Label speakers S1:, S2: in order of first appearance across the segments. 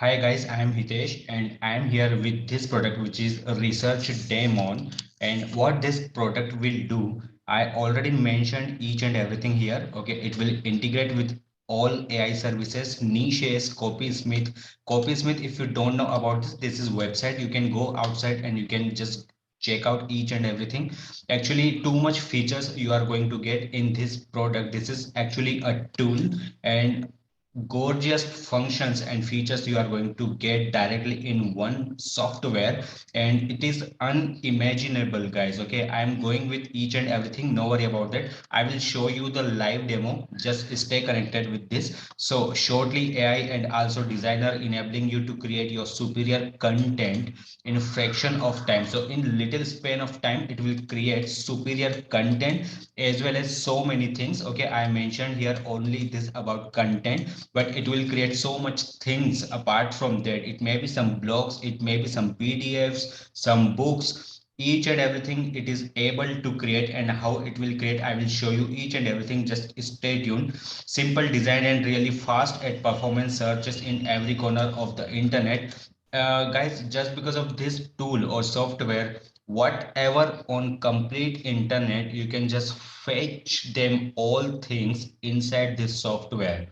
S1: Hi guys, I am Hitesh and I am here with this product which is a research demon, and what this product will do, I already mentioned each and everything here. Okay, it will integrate with all AI services, niches, Copysmith. Copysmith, if you don't know about this is website. You can go outside and you can just check out each and everything. Actually, too much features you are going to get in this product. This is actually a tool, and gorgeous functions and features you are going to get directly in one software, and it is unimaginable guys. Okay, I am going with each and everything, no worry about that. I will show you the live demo, just stay connected with this. So shortly, AI and also designer enabling you to create your superior content in a fraction of time. So in little span of time it will create superior content as well as so many things. Okay, I mentioned here only this about content, but it will create so much things apart from that. It may be some blogs, it may be some PDFs, some books, each and everything it is able to create. And how it will create, I will show you each and everything, just stay tuned. Simple design and really fast at performance searches in every corner of the internet. Guys, just because of this tool or software, whatever on complete internet, you can just fetch them all things inside this software.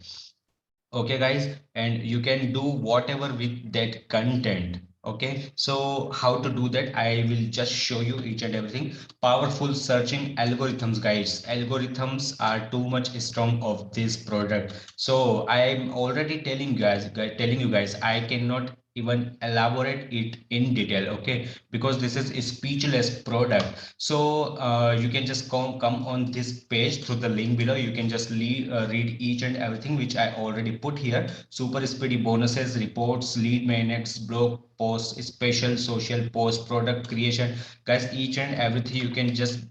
S1: Okay guys, and you can do whatever with that content. Okay, so how to do that, I will just show you each and everything. Powerful searching algorithms guys, algorithms are too much strong of this product. So I am already telling you guys, I cannot even elaborate it in detail. Okay, because this is a speechless product. So you can just come on this page through the link below. You can just read each and everything which I already put here. Super speedy bonuses, reports, lead magnets, blog posts, special social post, product creation. Guys, each and everything you can just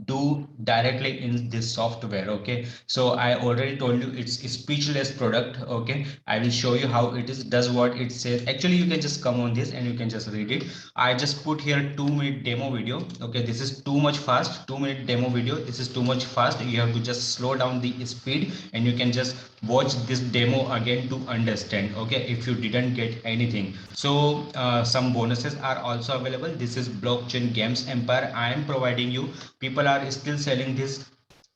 S1: do directly in this software. Okay, so I already told you it's a speechless product. Okay, I will show you how it is does what it says. Actually, you can just come on this and you can just read it. I just put here 2 minute demo video. Okay, this is too much fast. 2 minute demo video, this is too much fast. You have to just slow down the speed and you can just watch this demo again to understand. Okay, if you didn't get anything. So some bonuses are also available. This is blockchain games empire I am providing you. People are still selling this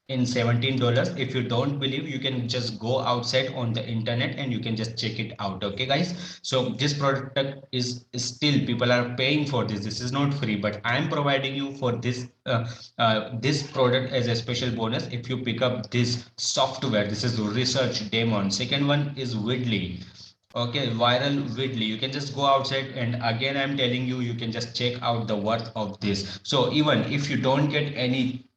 S1: in $17. If you don't believe, you can just go outside on the internet and you can just check it out. Okay guys, so this product is still people are paying for this. This is not free, but I am providing you for this product as a special bonus. If you pick up this software, this is research demon. Second one is Widly. Okay, viral Widly. You can just go outside, and again I'm telling you, you can just check out the worth of this. So even if you don't get any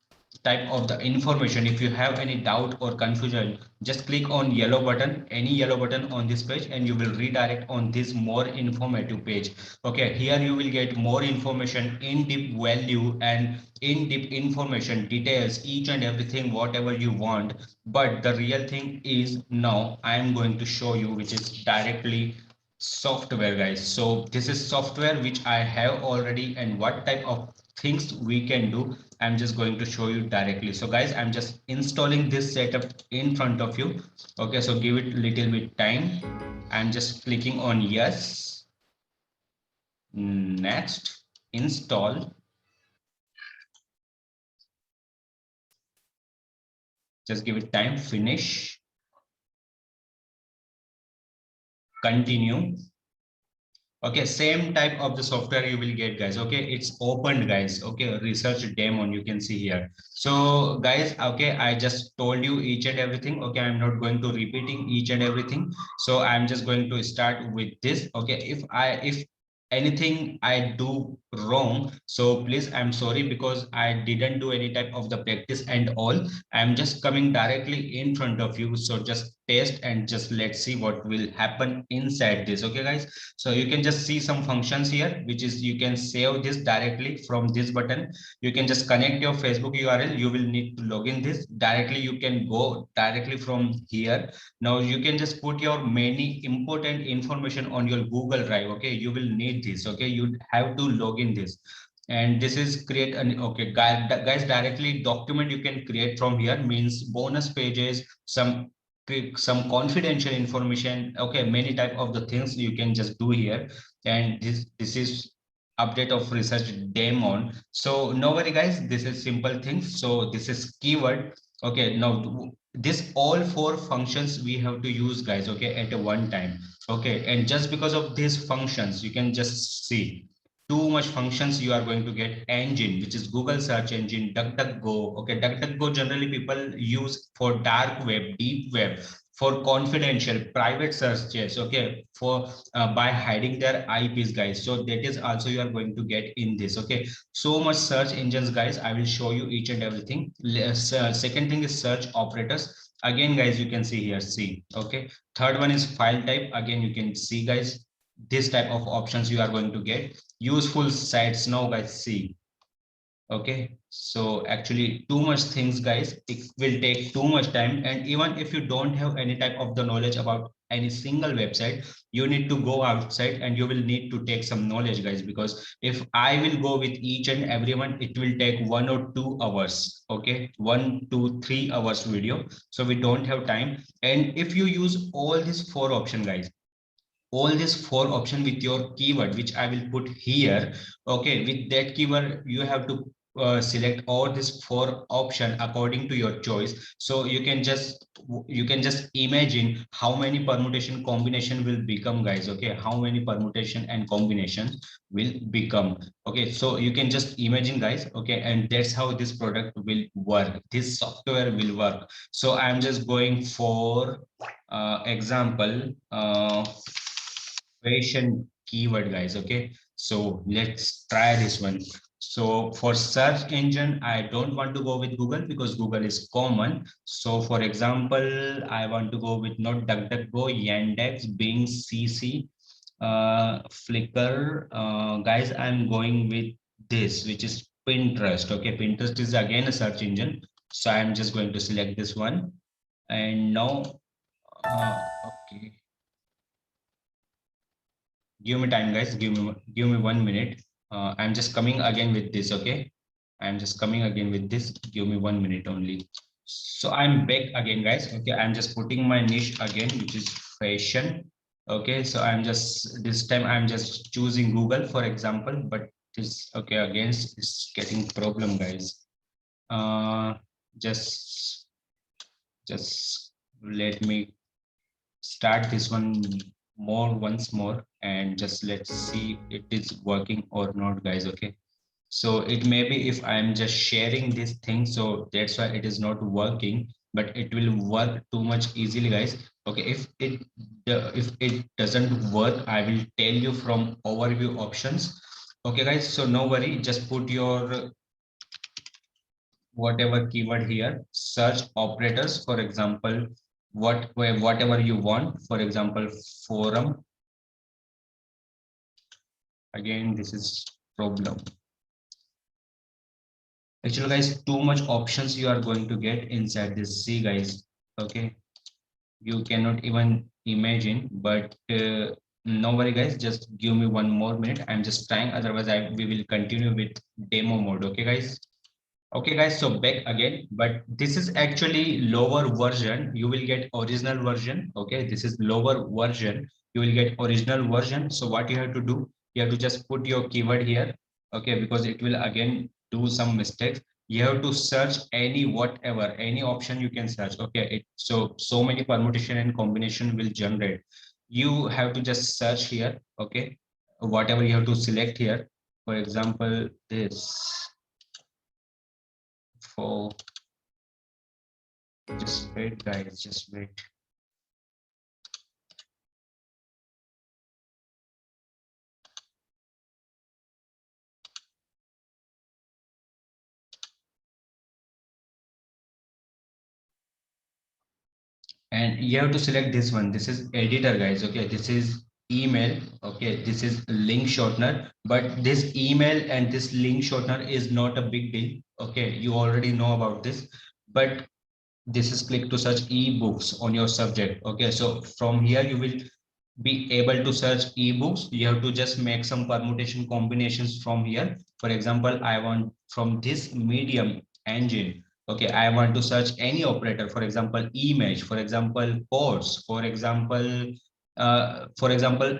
S1: type of the information, if you have any doubt or confusion, just click on yellow button, any yellow button on this page, and you will redirect on this more informative page. Okay, here you will get more information, in deep value and in deep information, details, each and everything whatever you want. But the real thing is, now I am going to show you, which is directly software guys. So this is software which I have already, and what type of things we can do, I'm just going to show you directly. So guys, I'm just installing this setup in front of you. Okay, so give it a little bit time. I'm just clicking on yes, next, install. Just give it time, finish, continue. Okay, same type of the software you will get guys. Okay, it's opened guys. Okay, research demo you can see here. So guys, okay, I just told you each and everything. Okay, I'm not going to repeating each and everything. So I'm just going to start with this. Okay, if anything I do wrong, so please, I'm sorry, because I didn't do any type of the practice and all. I'm just coming directly in front of you. So just test and just let's see what will happen inside this. Okay guys, so you can just see some functions here, which is you can save this directly from this button. You can just connect your Facebook URL. You will need to log in this directly. You can go directly from here. Now you can just put your many important information on your Google Drive. Okay, you will need this. Okay, you have to log in this. And this is create an okay guys, directly document you can create from here, means bonus pages, some some confidential information. Okay, many type of the things you can just do here. And this is update of research daemon. So no worry guys, this is simple things. So this is keyword. Okay, now this all four functions we have to use guys, okay, at a one time. Okay, and just because of these functions, you can just see too much functions you are going to get. Engine, which is Google search engine, DuckDuckGo. Okay, DuckDuckGo generally people use for dark web, deep web, for confidential private searches. Okay, for by hiding their IPs guys. So that is also you are going to get in this. Okay, so much search engines guys, I will show you each and everything. Second thing is search operators. Again guys, you can see here, see. Okay, third one is file type. Again, you can see guys, this type of options you are going to get. Useful sites, now guys, see. Okay, so actually too much things guys, it will take too much time. And even if you don't have any type of the knowledge about any single website, you need to go outside and you will need to take some knowledge guys, because if I will go with each and everyone, it will take 1 or 2 hours. Okay, 1 to 3 hours video, so we don't have time. And if you use all these four options guys, all these four option with your keyword, which I will put here. Okay, with that keyword you have to select all these four option according to your choice. So you can just imagine how many permutation combination will become guys. Okay, how many permutation and combination will become. Okay, so you can just imagine guys. Okay, and that's how this product will work, this software will work. So I'm just going for example, fashion keyword guys. Okay, so let's try this one. So for search engine, I don't want to go with Google because Google is common. So for example, I want to go with not DuckDuckGo, Yandex, Bing, CC, Flickr. Guys, I'm going with this, which is Pinterest. Okay, Pinterest is again a search engine. So I'm just going to select this one. And now, okay, give me time guys, give me 1 minute. I'm just coming again with this. Okay, I'm just coming again with this, give me 1 minute only. So I'm back again guys. Okay, I'm just putting my niche again, which is fashion. Okay, so I'm just, this time I'm just choosing Google for example, but this, okay, again it's getting problem guys. uh just just let me start this one more once more, and just let's see it is working or not guys. Okay, so it may be if I'm just sharing this thing, so that's why it is not working, but it will work too much easily guys. Okay, if it doesn't work, I will tell you from overview options. Okay guys, so no worry, just put your whatever keyword here, search operators, for example, whatever you want, for example, forum. Again, this is problem. Actually guys, too much options you are going to get inside this. See guys, okay, you cannot even imagine, but no worry guys, just give me 1 more minute. I'm just trying, otherwise we will continue with demo mode. Okay guys. Okay guys, so back again, but this is actually lower version. You will get original version. Okay, this is lower version. You will get original version. So what you have to do, you have to just put your keyword here. Okay, because it will again do some mistakes. You have to search any whatever, any option you can search. Okay, so many permutation and combination will generate. You have to just search here. Okay, whatever you have to select here. For example, this. For just wait guys, just wait. And you have to select this one. This is editor guys. Okay, this is email. Okay, this is link shortener, but this email and this link shortener is not a big deal. Okay, you already know about this, but this is click to search ebooks on your subject. Okay, so from here you will be able to search ebooks. You have to just make some permutation combinations from here. For example, I want from this medium engine. Okay, I want to search any operator, for example, image, for example, course, for example,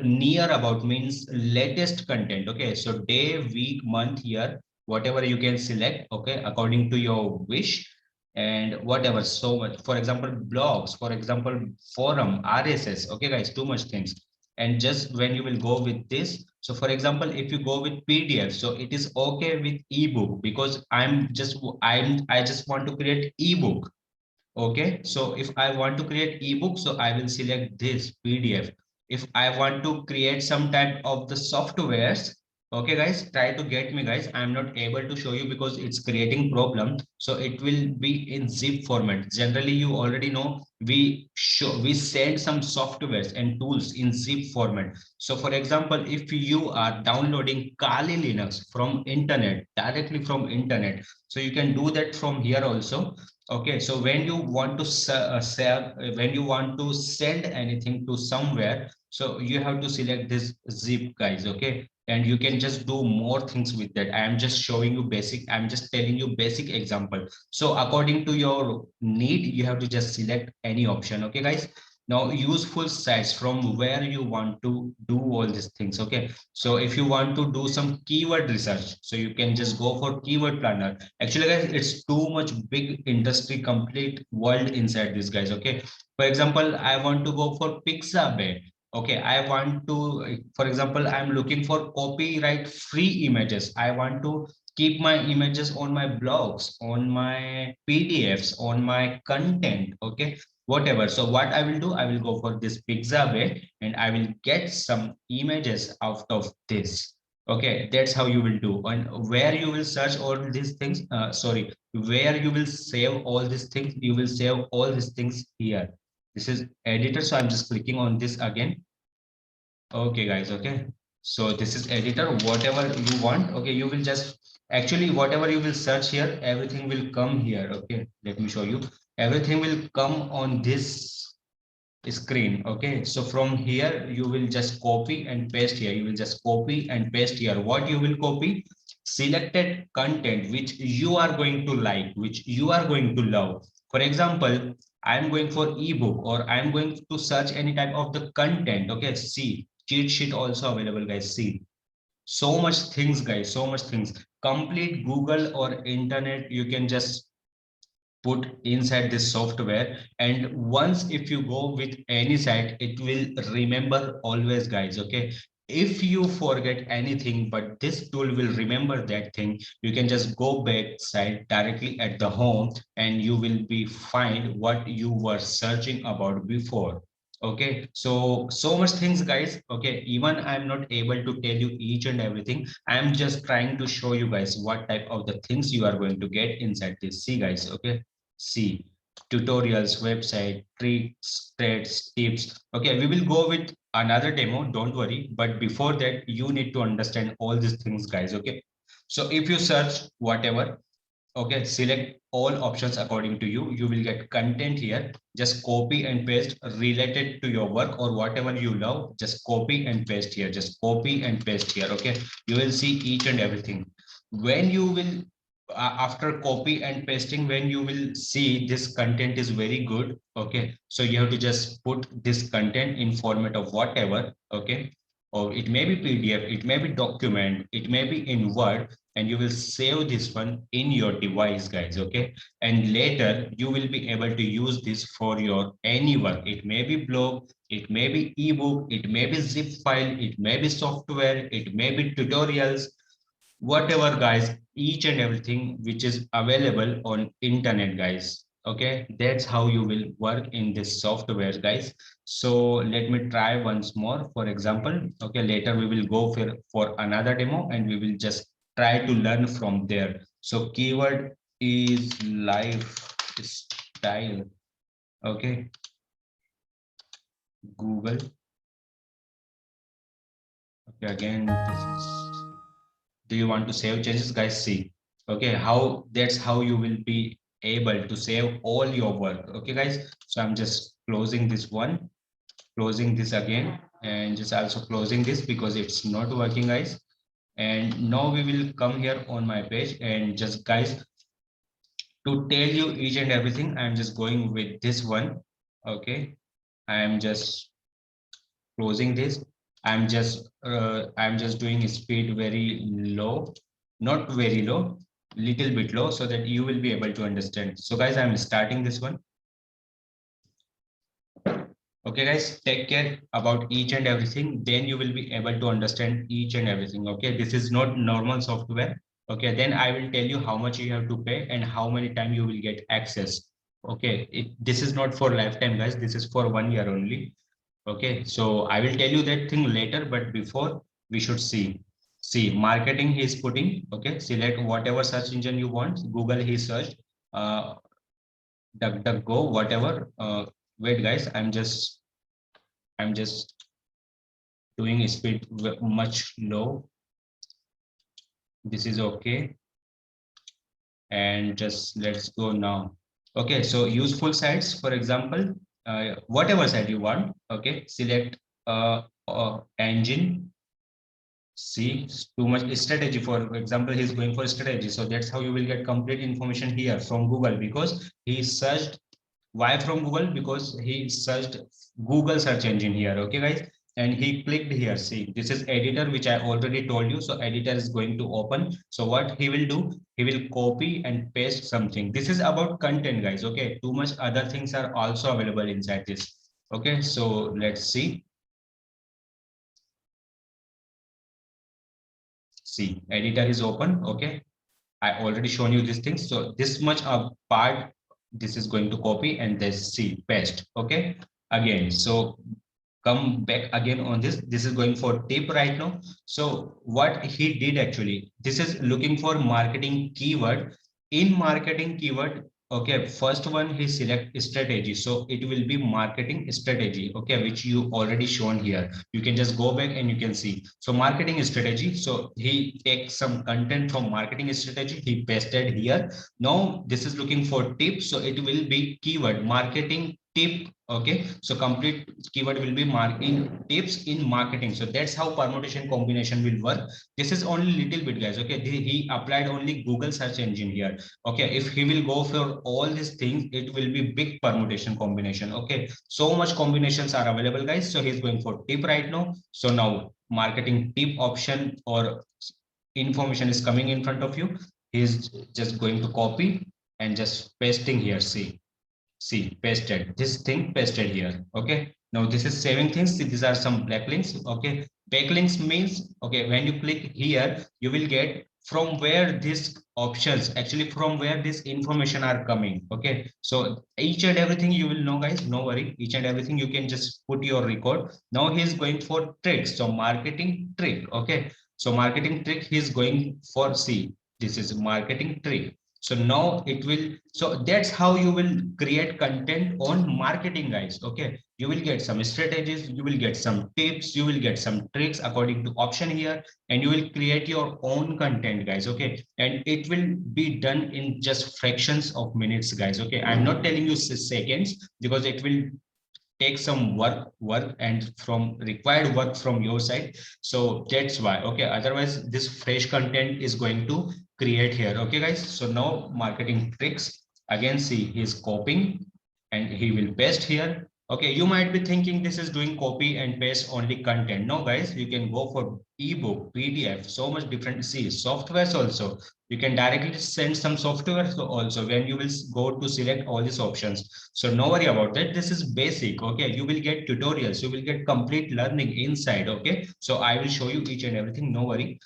S1: near about means latest content. Okay, so day, week, month, year, whatever you can select, okay, according to your wish and whatever. So much, for example, blogs, for example, forum, RSS. Okay, guys, too much things. And just when you will go with this, so for example, if you go with PDF, so it is okay with ebook because I just want to create ebook. Okay, so if I want to create ebook, so I will select this PDF. If I want to create some type of the softwares, okay guys, try to get me guys. I'm not able to show you because it's creating problem. So it will be in zip format. Generally, you already know we send some softwares and tools in zip format. So for example, if you are downloading Kali Linux from internet, directly from internet, so you can do that from here also. Okay, so when you want to when you want to send anything to somewhere, so you have to select this zip, guys. Okay, and you can just do more things with that. I am just showing you basic. I'm just telling you basic example. So according to your need, you have to just select any option. Okay, guys. Now useful sites from where you want to do all these things. Okay, so if you want to do some keyword research, so you can just go for keyword planner. Actually, guys, it's too much big industry, complete world inside this, guys. Okay. For example, I want to go for Pixabay. Okay, I want to, for example, I'm looking for copyright free images. I want to keep my images on my blogs, on my PDFs, on my content. Okay, whatever. So what I will do, I will go for this Pixabay and I will get some images out of this. Okay, that's how you will do. And where you will search all these things, sorry, where you will save all these things, you will save all these things here. This is editor, so I'm just clicking on this again. Okay, guys, okay. So this is editor, whatever you want. Okay, you will just actually whatever you will search here, everything will come here. Okay, let me show you. Everything will come on this screen. Okay, so from here you will just copy and paste here. You will just copy and paste here. What you will copy? Selected content which you are going to like, which you are going to love. For example, I'm going for ebook or I'm going to search any type of the content. Okay, see, cheat sheet also available, guys. See, so much things, guys, so much things. Complete Google or internet you can just put inside this software, and once if you go with any site, it will remember always, guys. Okay, if you forget anything, but this tool will remember that thing, you can just go back side directly at the home and you will be find what you were searching about before. Okay, so much things, guys. Okay, even I'm not able to tell you each and everything. I'm just trying to show you guys what type of the things you are going to get inside this. See, guys. Okay, see, tutorials, website, tricks, trades, tips. Okay, we will go with another demo, don't worry. But before that, you need to understand all these things, guys. Okay, so if you search whatever, okay, select all options according to you. You will get content here. Just copy and paste related to your work or whatever you love. Just copy and paste here. Just copy and paste here. Okay, you will see each and everything. When you will after copy and pasting, when you will see this content is very good. Okay, so you have to just put this content in format of whatever. Okay, or it may be PDF, it may be document, it may be in Word, and you will save this one in your device, guys. Okay, and later you will be able to use this for your any work. It may be blog, it may be ebook, it may be zip file, it may be software, it may be tutorials, whatever, guys, each and everything which is available on internet, guys. Okay, that's how you will work in this software, guys. So let me try once more. For example, okay, later we will go for another demo and we will just try to learn from there. So keyword is lifestyle. Okay, Google. Okay, again, this is, do you want to save changes, guys? See, okay, how that's how you will be able to save all your work. Okay, guys, so I'm just closing this one, closing this again, and just also closing this because it's not working, guys. And now we will come here on my page and just, guys, to tell you each and everything, I'm just going with this one. Okay, I'm just closing this. I'm just doing speed very low, not very low, little bit low, so that you will be able to understand. So guys, I'm starting this one. Okay, guys, take care about each and everything. Then you will be able to understand each and everything. Okay, this is not normal software. Okay, then I will tell you how much you have to pay and how many time you will get access. Okay, this is not for lifetime, guys. This is for 1 year only. Okay, so I will tell you that thing later, but before we should see. See, marketing he is putting. Okay, select whatever search engine you want. Google he searched. Uh, DuckDuckGo, whatever. Wait, guys, I'm just doing speed much low. This is okay. And just let's go now. Okay, so useful sites, for example, whatever site you want. Okay, select engine. See, too much strategy. For example, he's going for strategy. So that's how you will get complete information here from Google, because he searched. Why from Google? Because he searched Google search engine here. Okay, guys. And he clicked here. See, this is editor, which I already told you. So editor is going to open. So what he will do, he will copy and paste something. This is about content, guys. Okay, too much other things are also available inside this. Okay, so let's see. See, editor is open. Okay, I already shown you these things. So this much a part, this is going to copy and this see paste. Okay, again. So come back again on this. This is going for tip right now. So what he did actually, this is looking for marketing keyword. In marketing keyword, okay, first one he select strategy. So it will be marketing strategy, okay, which you already shown here. You can just go back and you can see. So marketing strategy. So he takes some content from marketing strategy. He pasted here. Now this is looking for tips. So it will be keyword marketing tip. Okay, so complete keyword will be marketing tips in marketing. So that's how permutation combination will work. This is only little bit, guys. Okay, he applied only Google search engine here. Okay, if he will go for all these things, it will be big permutation combination. Okay, so much combinations are available, guys. So he's going for tip right now. So now marketing tip option or information is coming in front of you. He's just going to copy and just pasting here. See, pasted this thing, pasted here. Okay, now this is saving things. See, these are some backlinks. Okay, backlinks means, okay, when you click here, you will get from where these options, actually from where this information are coming. Okay, so each and everything you will know, guys, no worry, each and everything you can just put your record. Now he's going for tricks. So marketing trick. Okay, so marketing trick he's going for. See, this is marketing trick. So now it will, so that's how you will create content on marketing, guys. Okay, you will get some strategies, you will get some tips, you will get some tricks according to option here, and you will create your own content, guys. Okay, and it will be done in just fractions of minutes, guys. Okay, I'm not telling you seconds, because it will take some work and from required work from your side. So that's why. Okay, otherwise this fresh content is going to create here. Okay, guys, so now marketing tricks. Again, see, he's copying and he will paste here. Okay, you might be thinking this is doing copy and paste only content. No, guys, you can go for ebook, PDF, so much different. See, softwares also, you can directly send some software also when you will go to select all these options. So no worry about that. This is basic. Okay, you will get tutorials, you will get complete learning inside. Okay, so I will show you each and everything, no worry.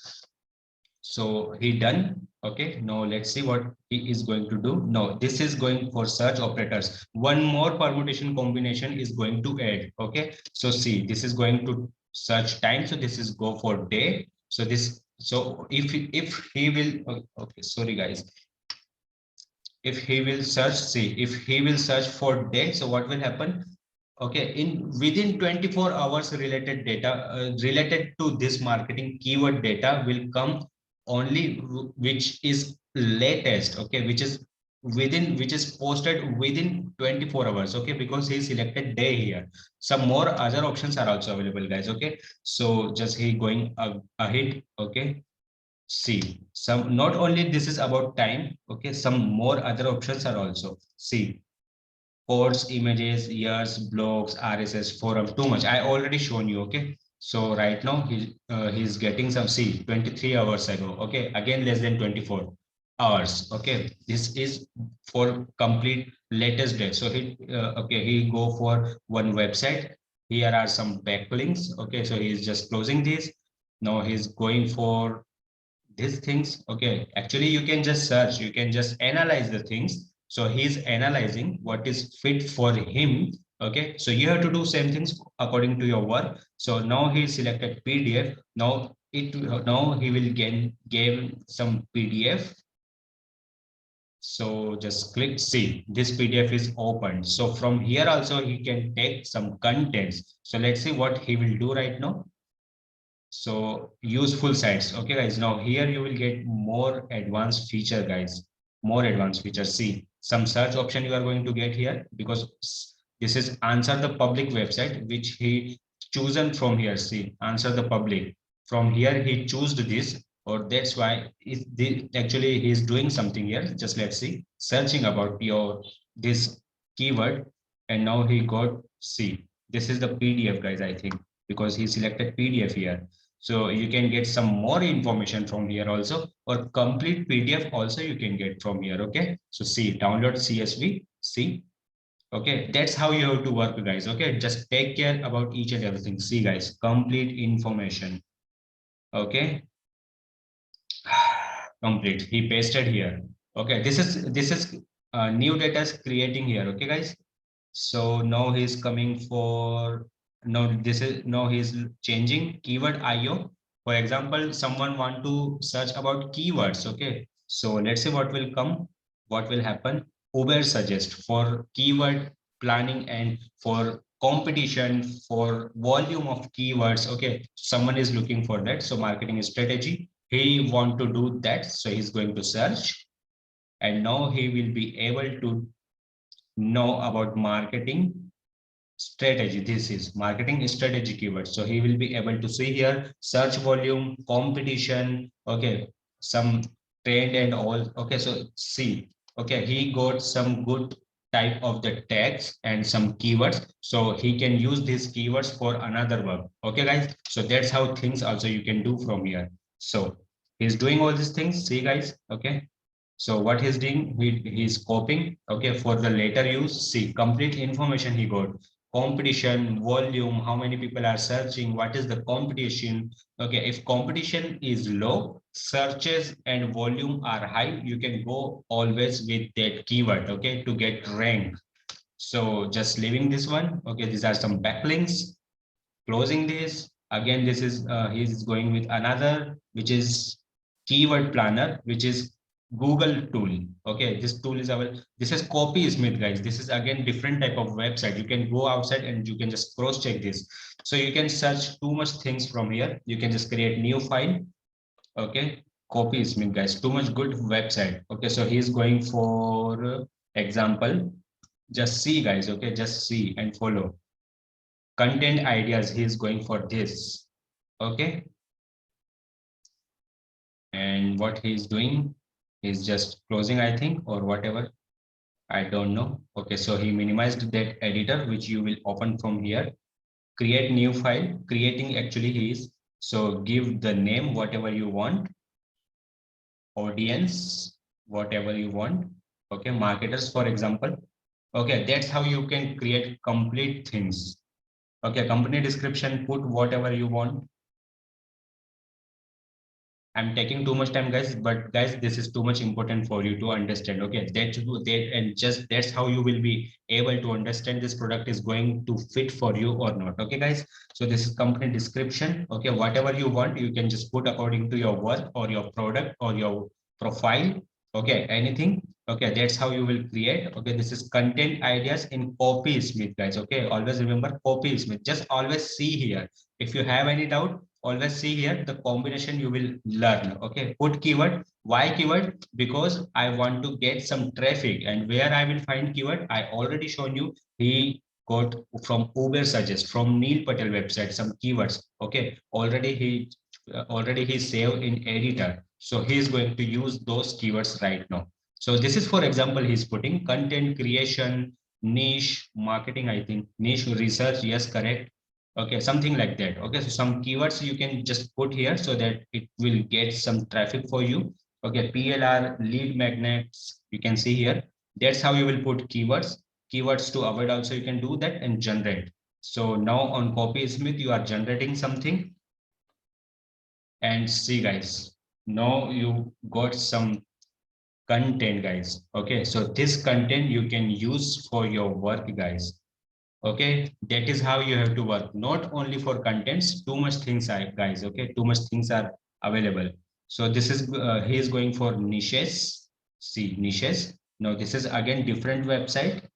S1: So he done. Okay, now let's see what he is going to do. No, this is going for search operators. One more permutation combination is going to add. Okay, so see, this is going to search time. So this is go for day. So this, so if he will, okay, sorry guys, if he will search, see, if he will search for day, so what will happen? Okay, in within 24 hours, related data related to this marketing keyword data will come only, which is latest. Okay, which is within, which is posted within 24 hours. Okay, because he selected day here. Some more other options are also available, guys. Okay, so just he going ahead. Okay, See, some not only this is about time, okay, some more other options are also. See, course, images, years, blogs, RSS, forum, too much. I already shown you, okay. So right now he's getting some, see, 23 hours ago, okay, again less than 24 hours, okay. This is for complete latest day. So okay, he go for one website. Here are some backlinks, okay. So he's just closing this. Now he's going for these things, okay. Actually you can just search, you can just analyze the things. So he's analyzing what is fit for him, okay. So you have to do same things according to your work. So now he selected PDF. Now he will gain some PDF. So just click, see, this PDF is open. So from here also he can take some contents. So let's see what he will do right now. So useful sites, okay guys. Now here you will get more advanced feature, guys. More advanced features. See, some search option you are going to get here, because this is answer the public website which he chosen from here. See, answer the public. From here he chose this, or that's why actually he is doing something here. Just let's see, searching about your this keyword, and now he got, see, this is the PDF, guys, I think, because he selected PDF here. So you can get some more information from here also, or complete PDF also you can get from here. Okay. So see, download CSV. See, okay, that's how you have to work, guys. Okay, just take care about each and everything. See, guys, complete information. Okay, complete. He pasted here. Okay, this is new data is creating here. Okay, guys. So now he's coming for, now this is, now he's changing keyword IO. For example, someone want to search about keywords. Okay. So let's see what will come, what will happen. Uber suggest for keyword planning and for competition, for volume of keywords. Okay. Someone is looking for that. So marketing strategy, he want to do that. So he's going to search, and now he will be able to know about marketing strategy. This is marketing strategy keyword. So he will be able to see here search volume, competition, okay, some trend and all. Okay, so see, okay, he got some good type of the tags and some keywords, so he can use these keywords for another work. Okay guys, so that's how things also you can do from here. So he's doing all these things, see guys. Okay, so what he's doing, he's copying, okay, for the later use. See, complete information he got. Competition, volume, how many people are searching, what is the competition. Okay, if competition is low, searches and volume are high, you can go always with that keyword, okay, to get rank. So just leaving this one. Okay, these are some backlinks. Closing this. Again, this is he's going with another, which is keyword planner, which is Google tool. Okay, this tool is our, this is Copysmith, guys. This is again different type of website. You can go outside and you can just cross check this. So you can search too much things from here. You can just create new file. Okay, Copysmith, guys, too much good website. Okay, so he's going for example. Just see, guys. Okay, just see and follow content ideas. He is going for this. Okay, and what he's doing is just closing, I think, or whatever, I don't know. Okay, so he minimized that editor which you will open from here. Create new file. Creating actually he is, so give the name whatever you want, audience whatever you want. Okay, marketers for example. Okay, that's how you can create complete things. Okay, company description, put whatever you want. I'm taking too much time, guys, but guys, this is too much important for you to understand. Okay, that and just that's how you will be able to understand this product is going to fit for you or not. Okay, guys. So this is company description. Okay, whatever you want, you can just put according to your work or your product or your profile. Okay, anything. Okay, that's how you will create. Okay, this is content ideas in Copysmith, guys. Okay, always remember Copysmith. Just always see here. If you have any doubt, always see here the combination you will learn. Okay, put keyword. Why keyword? Because I want to get some traffic, and where I will find keyword, I already shown you. He got from Uber suggest, from Neil Patel website, some keywords. Okay, already he saved in editor. So he is going to use those keywords right now. So this is, for example, he's putting content creation, niche marketing, I think niche research. Yes, correct. Okay, something like that. Okay, so some keywords you can just put here so that it will get some traffic for you. Okay, PLR, lead magnets, you can see here. That's how you will put keywords. Keywords to avoid also you can do that and generate. So now on Copysmith, you are generating something and see guys, now you got some content guys. Okay, so this content you can use for your work guys. Okay, that is how you have to work, not only for contents. Too much things are guys. Okay, too much things are available. So this is he is going for niches. See niches. Now this is again different website.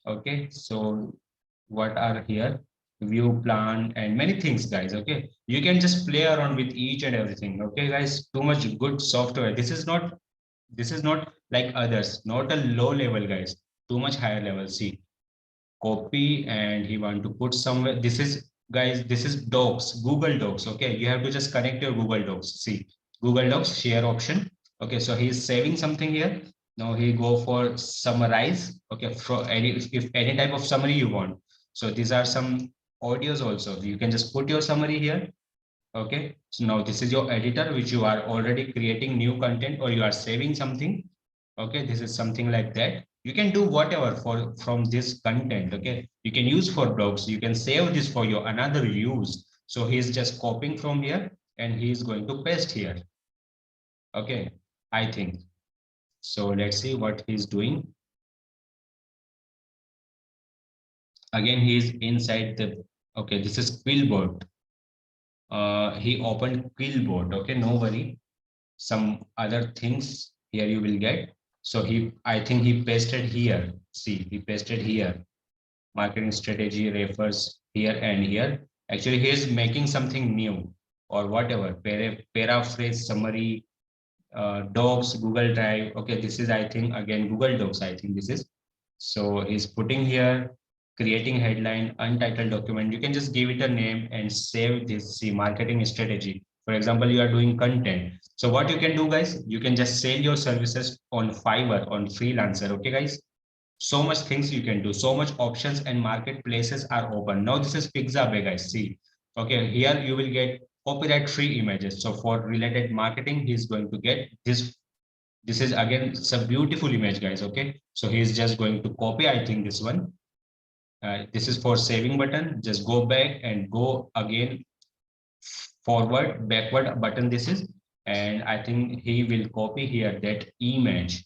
S1: Okay, so what are here? View plan and many things guys. Okay, you can just play around with each and everything. Okay guys, too much good software. This is not like others, not a low level guys, too much higher level. See, copy and he want to put somewhere. This is guys, this is docs, Google Docs. Okay, you have to just connect your Google Docs. See, Google Docs share option. Okay, so he's saving something here. Now he go for summarize. Okay, for any, if any type of summary you want. So these are some audios also, you can just put your summary here. Okay, so now this is your editor which you are already creating new content or you are saving something. Okay, this is something like that. You can do whatever for from this content. Okay, you can use for blogs, you can save this for your another use. So he's just copying from here and he's going to paste here. Okay, I think so. Let's see what he's doing. Again, he's inside the, okay, this is Quillbot. He opened Quillbot. Okay, no worry, some other things here you will get. So he, I think he pasted here. See, he pasted here. Marketing strategy refers here and here. Actually, he is making something new or whatever. Paraphrase, summary, docs, Google Drive. Okay, this is, I think, again, Google Docs. I think this is. So he's putting here, creating headline, untitled document. You can just give it a name and save this. See, marketing strategy. For example, you are doing content. So what you can do, guys, you can just sell your services on Fiverr, on Freelancer. Okay, guys. So much things you can do, so much options and marketplaces are open. Now this is Pixabay guys. See, okay, here you will get copyright free images. So for related marketing, he's going to get this. This is again, it's a beautiful image guys. Okay, so he's just going to copy, I think this one. This is for saving button. Just go back and go again, forward, backward button. This is, and I think he will copy here that image.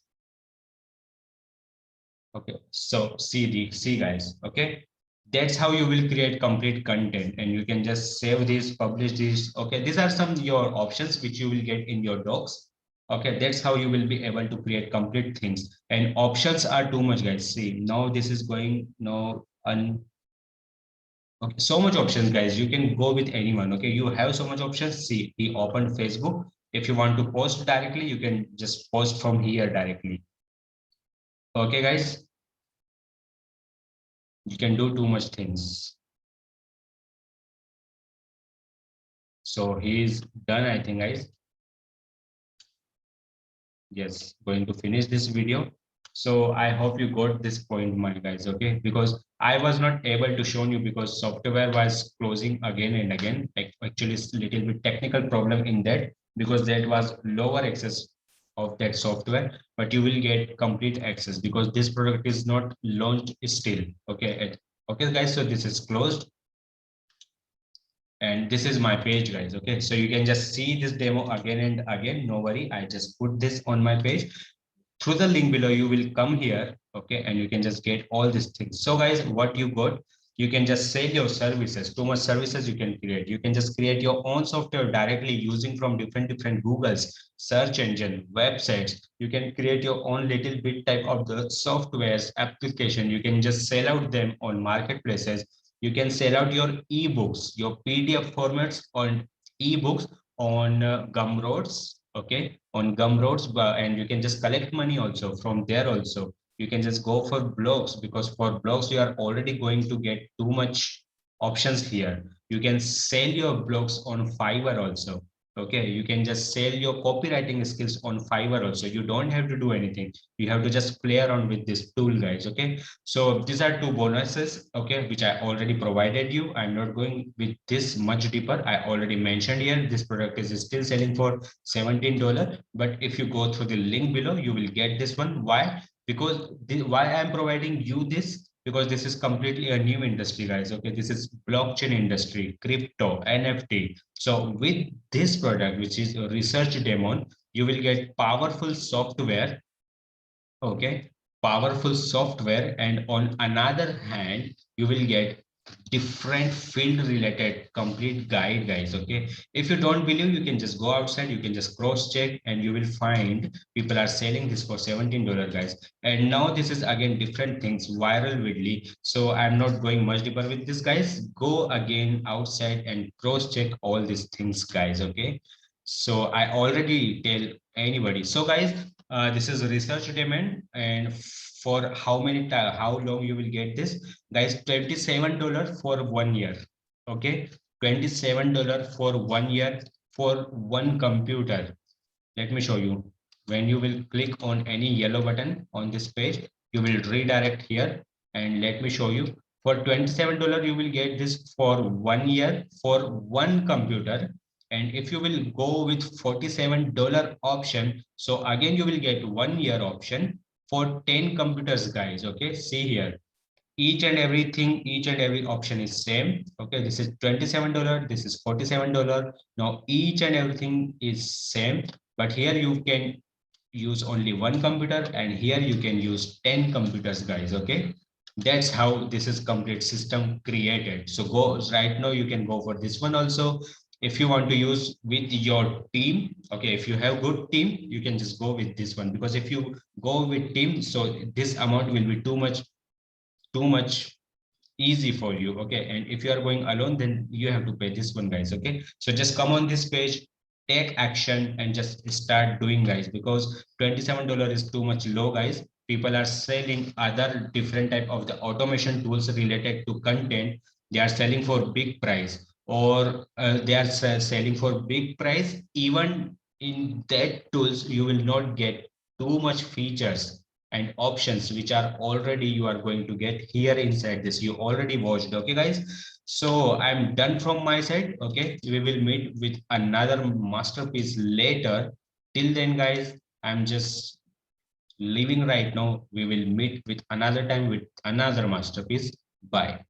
S1: Okay, so see guys. Okay, that's how you will create complete content, and you can just save this, publish this. Okay, these are some your options which you will get in your docs. Okay, that's how you will be able to create complete things, and options are too much guys. See, now this is going no un. Okay, so much options guys, you can go with anyone. Okay, you have so much options. See, he opened Facebook. If you want to post directly, you can just post from here directly. Okay guys, you can do too much things. So he's done, I think, guys. Yes, going to finish this video. So I hope you got this point, my guys. Okay, because I was not able to show you because software was closing again and again. Actually, it's a little bit technical problem in that because that was lower access of that software, but you will get complete access because this product is not launched still. Okay, okay, guys. So this is closed. And this is my page guys. Okay, so you can just see this demo again and again, no worry. I just put this on my page. Through the link below you will come here. Okay, and you can just get all these things. So guys, what you got, you can just sell your services. Too much services you can create. You can just create your own software directly using from different Google's search engine websites. You can create your own little bit type of the softwares application. You can just sell out them on marketplaces. You can sell out your ebooks, your PDF formats on ebooks on Gumroads. Okay, on Gumroads, and you can just collect money also from there also. You can just go for blogs because for blogs you are already going to get too much options here. You can sell your blogs on Fiverr also. Okay, you can just sell your copywriting skills on Fiverr also. You don't have to do anything. You have to just play around with this tool, guys. Okay, so these are two bonuses, okay, which I already provided you. I'm not going with this much deeper. I already mentioned here this product is still selling for $17, but if you go through the link below, you will get this one. Why? Because why I'm providing you this, because this is completely a new industry, guys. Okay, this is blockchain industry, crypto, NFT. So with this product, which is a Research Demon, you will get powerful software, okay, powerful software, and on another hand, you will get different field related complete guide, guys. Okay, if you don't believe, you can just go outside, you can just cross check, and you will find people are selling this for $17, guys. And now this is again different things viral widely, so I'm not going much deeper with this, guys. Go again outside and cross check all these things, guys. Okay, so I already tell anybody. So guys, this is a research demand, and for how many time, how long you will get this, guys? $27 for 1 year. Okay, $27 for 1 year for one computer. Let me show you. When you will click on any yellow button on this page, you will redirect here, and let me show you. For $27, you will get this for 1 year for one computer. And if you will go with $47 option, so again, you will get 1 year option for 10 computers, guys. Okay, see here, each and every option is same. Okay, this is $27, this is $47. Now each and everything is same, but here you can use only one computer, and here you can use 10 computers, guys. Okay, that's how this is complete system created. So go right now, you can go for this one also. If you want to use with your team, okay, if you have good team, you can just go with this one, because if you go with team, so this amount will be too much easy for you. Okay, and if you are going alone, then you have to pay this one, guys. Okay, so just come on this page, take action, and just start doing, guys, because $27 is too much low, guys. People are selling other different type of the automation tools related to content. They are selling for big price, or they are selling for big price. Even in that tools, you will not get too much features and options which are already you are going to get here inside this. You already watched. Okay, guys, so I'm done from my side. Okay, we will meet with another masterpiece later. Till then, guys, I'm just leaving right now. We will meet with another time with another masterpiece. Bye.